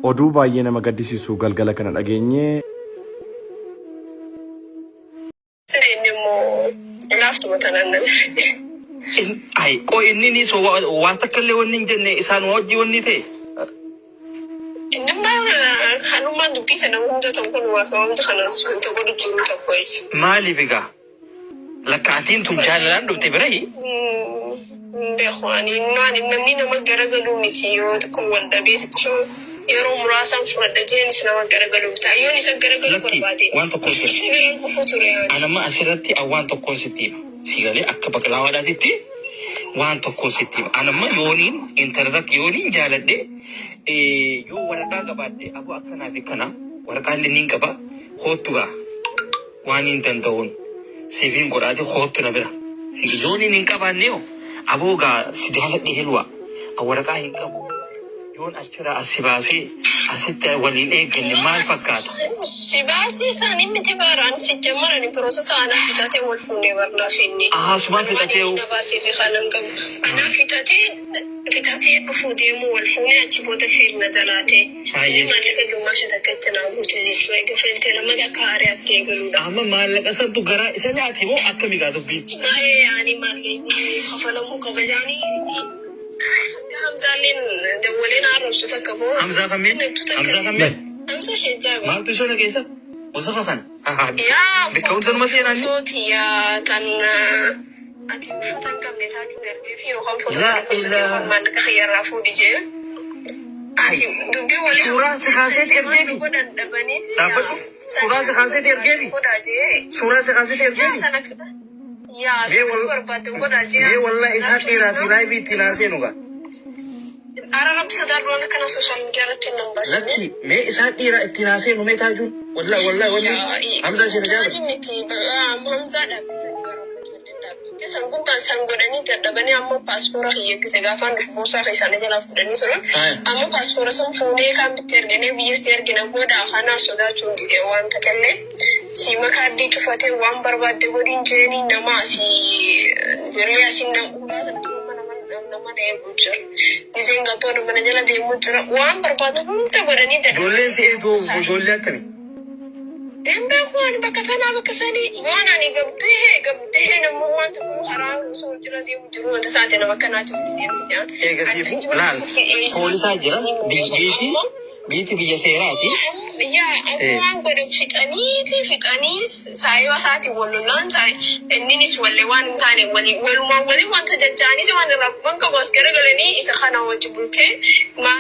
oduu baay'ee nama gaddisiisu galgala kana dhageenye. Ay ko inni so wanta kalle wonni jenne isan wajji wonni te inma hanuma dubbi sana wanda to kun wa fa wanda kana sun to godu juru to kois mali biga lakatin tum jalan do te brai be khwani nani namni na magaragalu mitiyo ko wanda be ko yaro murasan furada jeni sana magaragalu ta yoni san garagalu korbade wanta ko ana ma asirati awanta positive sigale akka baklawa datitti wanta positive ana ma yonin internet yonin jaladde yo warqa gabadde abu akana bikana warqa linin gaba hotuga wanin dandawon sivin gorade hotuna bira sigi yonin nin kabaneo abuga sidaladde helwa awarqa hinkabu yon achira asibasi asitte walin egenne mal fakata sibasi sanin mitibaran sijamara ni process ana fitate wal funde warna finni suma fitate basi fi khalan kam ana fitate bufude mu wal funne achibota firna dalate ma takadu masha takatana gutene shway gafelte lamada kare attegulu amma malaka santu gara isanyati mo akami ga dubbi ay yani malli khafalamu kabajani Hamza lin dawalin arushu takabo Hamza kamin Hamza shejaba mal pisona kesa wasafan ya bikaudan masina ni soti ya tan ati futan kam ne taju nerge fi o ham foto ko man ka khayra fu dije ati dubi wali sura se khaset ergebi ko dan dabani dapat sura se khaset ergebi ko daje sura se khaset ergebi ya berbatu ko daje ye wallahi isa tira tilai bi tinase nuga Arab sadar wala kana social media ratin number laki me isa tira tinase nu me taju wallahi Hamza shi da Hamza da Kesan gumpa sangodani terdabani amma paspora hiye kise gafan busa khisane jala fudani toro amma paspora sam fude kam tergene biye sergena goda khana soda chundi de wan takalle si makadi tufate wan barbade godin jeni namasi beriya sinna uda santu nama de bujur dizenga podo manajala de mujura wan barbade hunta godani de dolle se to dolle kami Embe khwani bakatana bakasani wana ni gabde na muwanta ko haram so jira de mujuru wanda sate na bakana to de mujja gasibu lan polisa jira biti biya serati ya afwan ko de fitani sai wasati wallan sai ennis walle wan tane wali wanta jajjani jawani rabban ka baskare galani isa khana wajibute